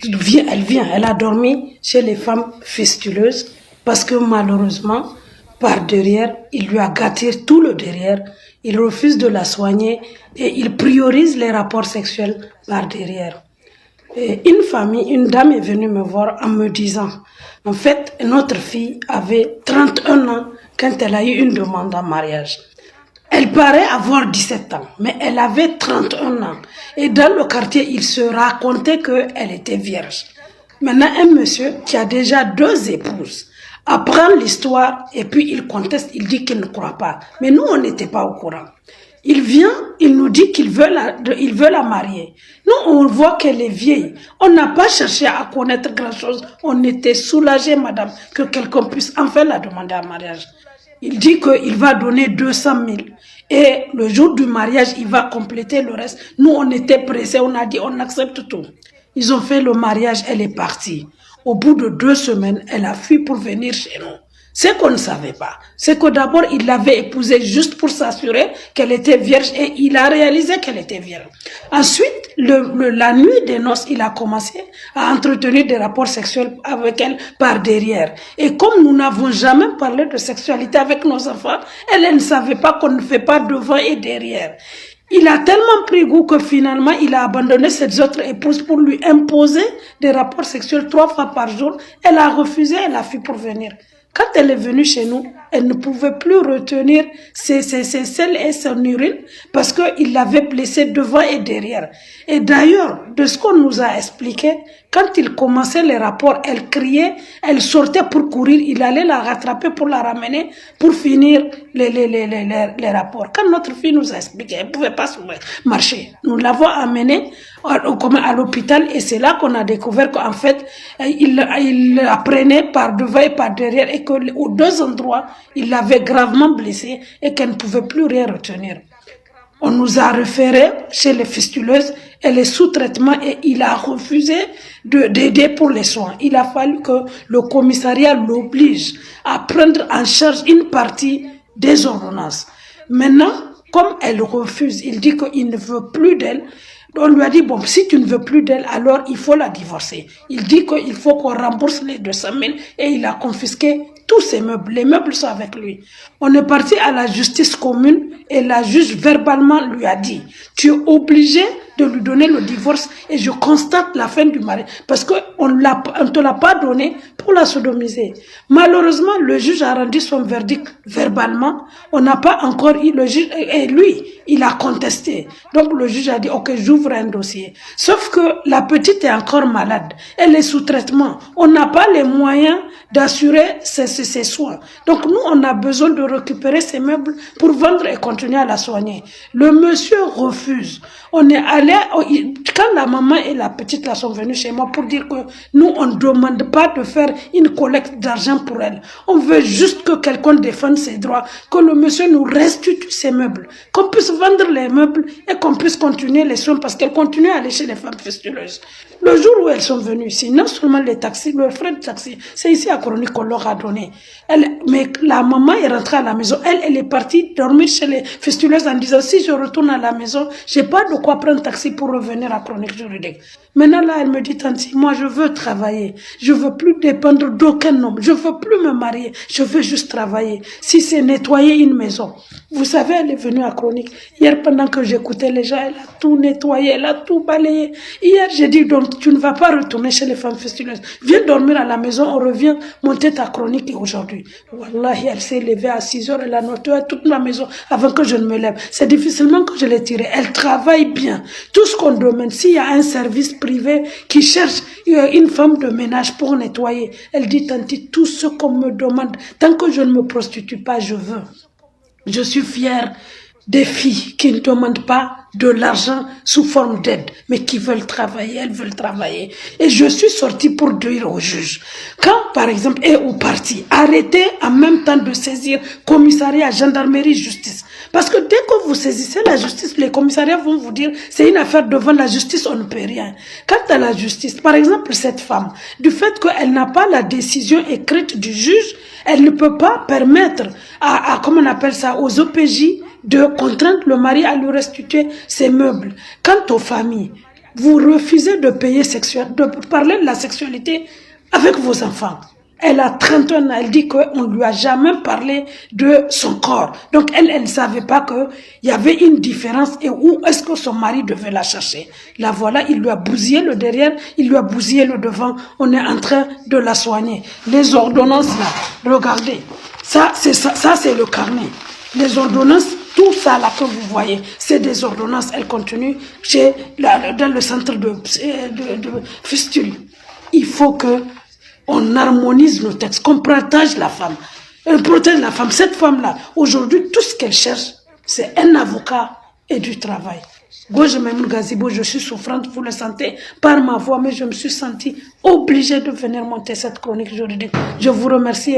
Elle a dormi chez les femmes fistuleuses parce que malheureusement, par derrière, il lui a gâté tout le derrière, il refuse de la soigner et il priorise les rapports sexuels par derrière. Et une dame est venue me voir en me disant, en fait, notre fille avait 31 ans quand elle a eu une demande en mariage. Elle paraît avoir 17 ans, mais elle avait 31 ans. Et dans le quartier, il se racontait qu'elle était vierge. Maintenant, un monsieur qui a déjà 2 épouses apprend l'histoire et puis il conteste, il dit qu'il ne croit pas. Mais nous, on n'était pas au courant. Il vient, il nous dit qu'il veut la marier. Nous, on voit qu'elle est vieille. On n'a pas cherché à connaître grand-chose. On était soulagés, madame, que quelqu'un puisse enfin la demander en mariage. Il dit qu'il va donner 200 000. Et le jour du mariage, il va compléter le reste. Nous, on était pressés, on a dit, on accepte tout. Ils ont fait le mariage, elle est partie. Au bout de 2 semaines, elle a fui pour venir chez nous. Ce qu'on ne savait pas, c'est que d'abord, il l'avait épousée juste pour s'assurer qu'elle était vierge et il a réalisé qu'elle était vierge. Ensuite, la nuit des noces, il a commencé à entretenir des rapports sexuels avec elle par derrière. Et comme nous n'avons jamais parlé de sexualité avec nos enfants, elle ne savait pas qu'on ne fait pas devant et derrière. Il a tellement pris goût que finalement, il a abandonné ses autres épouses pour lui imposer des rapports sexuels 3 fois par jour. Elle a refusé, elle a fui pour venir. Quand elle est venue chez nous, elle ne pouvait plus retenir ses selles et son urine parce qu'il l'avait blessée devant et derrière. Et d'ailleurs, de ce qu'on nous a expliqué, quand il commençait les rapports, elle criait, elle sortait pour courir, il allait la rattraper pour la ramener pour finir les rapports. Quand notre fille nous a expliqué, elle ne pouvait pas marcher. Nous l'avons amenée à l'hôpital et c'est là qu'on a découvert qu'en fait, il la prenait par devant et par derrière et qu'aux 2 endroits, il l'avait gravement blessée et qu'elle ne pouvait plus rien retenir. On nous a référé chez les fistuleuses, elle est sous traitement et il a refusé d'aider pour les soins. Il a fallu que le commissariat l'oblige à prendre en charge une partie des ordonnances. Maintenant, comme elle refuse, il dit qu'il ne veut plus d'elle. On lui a dit, bon, si tu ne veux plus d'elle, alors il faut la divorcer. Il dit qu'il faut qu'on rembourse les 200 000 et il a confisqué tous ses meubles. Les meubles sont avec lui. On est parti à la justice commune et la juge verbalement lui a dit, tu es obligé de lui donner le divorce et je constate la fin du mariage parce qu'on ne te l'a pas donné pour la sodomiser. Malheureusement, le juge a rendu son verdict verbalement. On n'a pas encore eu le juge et lui, il a contesté. Donc le juge a dit, ok, j'ouvre un dossier. Sauf que la petite est encore malade. Elle est sous traitement. On n'a pas les moyens d'assurer ses soins. Donc nous, on a besoin de récupérer ces meubles pour vendre et continuer à la soigner. Le monsieur refuse. On est allé, quand la maman et la petite là sont venues chez moi pour dire que nous, on ne demande pas de faire une collecte d'argent pour elle. On veut juste que quelqu'un défende ses droits, que le monsieur nous restitue ses meubles, qu'on puisse vendre les meubles et qu'on puisse continuer les soins parce qu'elle continue à aller chez les femmes fistuleuses. Le jour où elles sont venues ici, non seulement les taxis, le frais de taxi, c'est ici à Chronique qu'on leur a donné. Mais la maman est rentrée à la maison. Elle est partie dormir chez les fistuleuses en disant, si je retourne à la maison, j'ai pas de quoi prendre taxi pour revenir à Chronique juridique. Maintenant là, elle me dit, Tanti, moi je veux travailler. Je veux plus dépendre d'aucun homme. Je veux plus me marier. Je veux juste travailler. Si c'est nettoyer une maison. Vous savez, elle est venue à Chronique. Hier, pendant que j'écoutais les gens, elle a tout nettoyé, elle a tout balayé. Hier, j'ai dit, donc, tu ne vas pas retourner chez les femmes fistuleuses. Viens dormir à la maison, on revient monter ta chronique aujourd'hui. Wallahi, elle s'est levée à 6 heures, elle a nettoyé toute la maison avant que je ne me lève. C'est difficilement que je l'ai tirée. Elle travaille bien. Tout ce qu'on demande, s'il y a un service privé qui cherche une femme de ménage pour nettoyer, elle dit, Tanti, tout ce qu'on me demande, tant que je ne me prostitue pas, je veux. Je suis fière des filles qui ne demandent pas de l'argent sous forme d'aide, mais qui veulent travailler, elles veulent travailler. Et je suis sortie pour dire au juge, quand par exemple, et au parti, arrêtez en même temps de saisir commissariat, gendarmerie, justice. Parce que dès que vous saisissez la justice, les commissariats vont vous dire, c'est une affaire devant la justice, on ne peut rien. Quant à la justice, par exemple, cette femme, du fait qu'elle n'a pas la décision écrite du juge, elle ne peut pas permettre comment on appelle ça, aux OPJ de contraindre le mari à lui restituer ses meubles. Quant aux familles, vous refusez de payer de parler de la sexualité avec vos enfants. Elle a 31 ans, elle dit qu'on ne lui a jamais parlé de son corps. Donc elle ne savait pas qu'il y avait une différence et où est-ce que son mari devait la chercher. La voilà, il lui a bousillé le derrière, il lui a bousillé le devant. On est en train de la soigner. Les ordonnances là, regardez. Ça c'est le carnet. Les ordonnances, tout ça là que vous voyez, c'est des ordonnances. Elles continuent dans le centre de fistule. Il faut que on harmonise nos textes, qu'on protège la femme. On protège la femme. Cette femme-là, aujourd'hui, tout ce qu'elle cherche, c'est un avocat et du travail. Gauche Maïmouna Gazibo, je suis souffrante, vous le sentez, par ma voix, mais je me suis sentie obligée de venir monter cette chronique juridique. Je vous remercie.